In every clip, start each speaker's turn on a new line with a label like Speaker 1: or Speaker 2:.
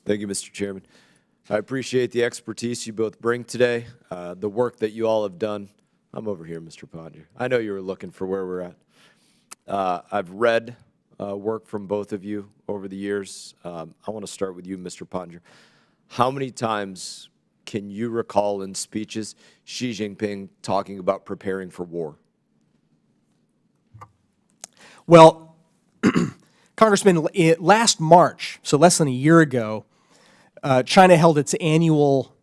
Speaker 1: Thank you, Mr. Chairman. I appreciate the expertise you both bring today, the work that you all have done. I'm over here, Mr. Ponder. I know you were looking for where we're at. I've read work from both of you over the years. I want to start with you, Mr. Ponder. How many times can you recall in speeches Xi Jinping talking about preparing for war?
Speaker 2: Well, Congressman, last March, so less than a year ago, China held its annual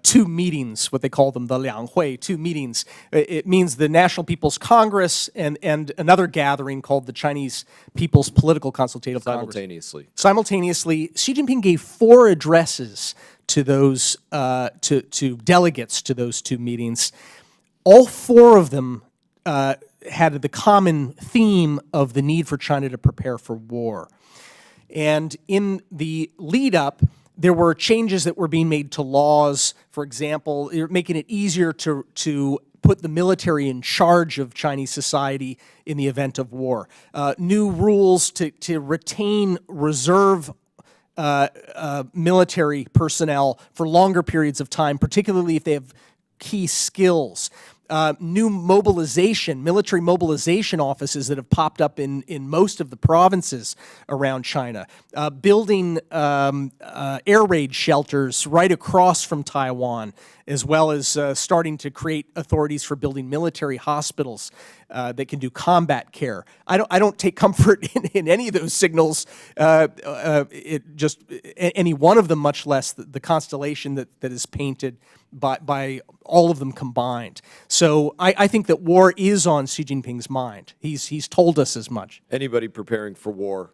Speaker 2: two meetings, what they call them, the Lianghui, two meetings. It means the National People's Congress and another gathering called the Chinese People's Political Consultative Congress. Simultaneously, Xi Jinping gave 4 addresses to those to delegates to those two meetings. All 4 of them had the common theme of the need for China to prepare for war. And in the lead up, there were changes that were being made to laws. For example, making it easier to put the military in charge of Chinese society in the event of war. New rules to retain reserve military personnel for longer periods of time, particularly if they have key skills. New military mobilization offices that have popped up in most of the provinces around China, building air raid shelters right across from Taiwan, as well as starting to create authorities for building military hospitals that can do combat care. I don't take comfort in any of those signals, any one of them, much less the constellation that is painted by all of them combined. So I think that war is on Xi Jinping's mind. He's told us as much.
Speaker 1: Anybody preparing for war,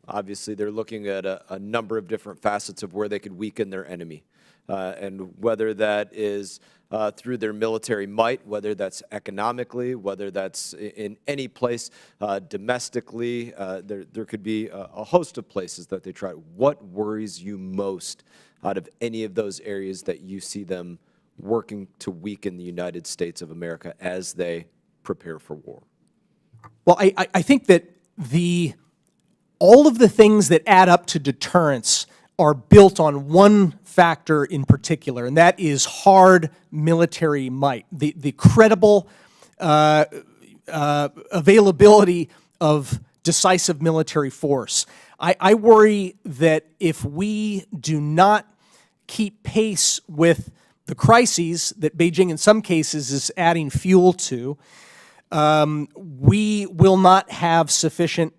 Speaker 1: obviously they're looking at a number of different facets of where they could weaken their enemy. And whether that is through their military might, whether that's economically, whether that's in any place domestically, there could be a host of places that they try. What worries you most out of any of those areas that you see them working to weaken the United States of America as they prepare for war?
Speaker 2: Well, I think that all of the things that add up to deterrence are built on one factor in particular, and that is hard military might, the credible availability of decisive military force. I worry that if we do not keep pace with the crises that Beijing in some cases is adding fuel to, we will not have sufficient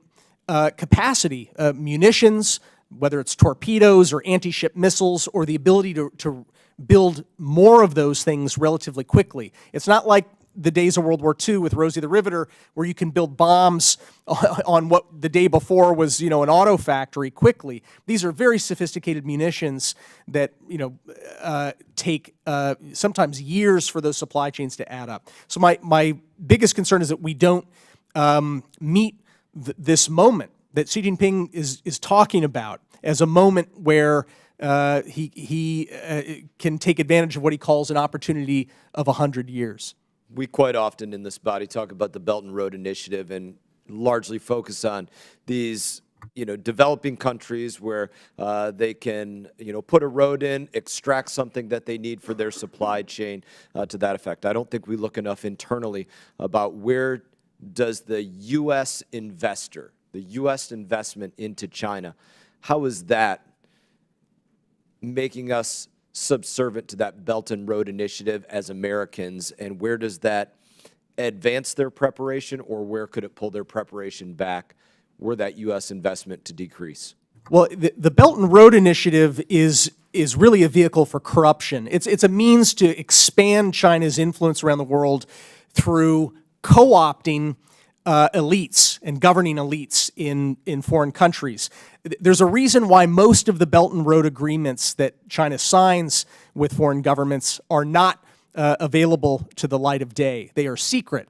Speaker 2: capacity, munitions, whether it's torpedoes or anti-ship missiles, or the ability to build more of those things relatively quickly. It's not like the days of World War II with Rosie the Riveter, where you can build bombs on what the day before was, an auto factory quickly. These are very sophisticated munitions that, take sometimes years for those supply chains to add up. So my biggest concern is that we don't meet this moment that Xi Jinping is talking about as a moment where he can take advantage of what he calls an opportunity of 100 years.
Speaker 1: We quite often in this body talk about the Belt and Road Initiative and largely focus on these developing countries where they can put a road in, extract something that they need for their supply chain to that effect. I don't think we look enough internally about where does the U.S. investor, the U.S. investment into China, how is that making us subservient to that Belt and Road Initiative as Americans, and where does that advance their preparation, or where could it pull their preparation back were that U.S. investment to decrease?
Speaker 2: Well, the Belt and Road Initiative is really a vehicle for corruption. It's a means to expand China's influence around the world through co-opting elites and governing elites in foreign countries. There's a reason why most of the Belt and Road agreements that China signs with foreign governments are not available to the light of day. They are secret.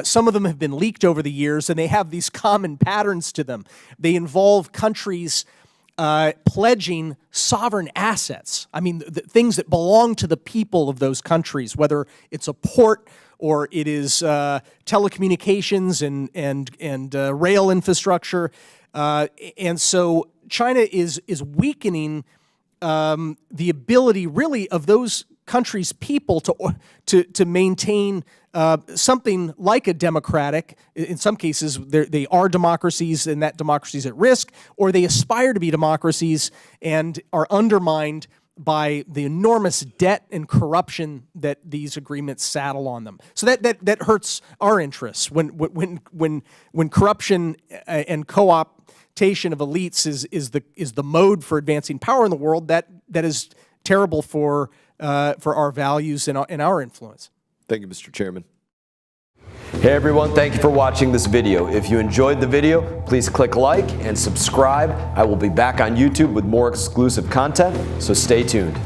Speaker 2: Some of them have been leaked over the years, and they have these common patterns to them. They involve countries pledging sovereign assets. I mean, the things that belong to the people of those countries, whether it's a port or it is telecommunications and rail infrastructure. And so China is weakening the ability, really, of those countries' people to maintain something like a democratic. In some cases, they are democracies, and that democracy is at risk, or they aspire to be democracies and are undermined by the enormous debt and corruption that these agreements saddle on them. So that hurts our interests when corruption and co-optation of elites is the mode for advancing power in the world. That is terrible for our values and our influence.
Speaker 1: Thank you, Mr. Chairman. Hey everyone, thank you for watching this video. If you enjoyed the video, please click like and subscribe. I will be back on YouTube with more exclusive content, so stay tuned.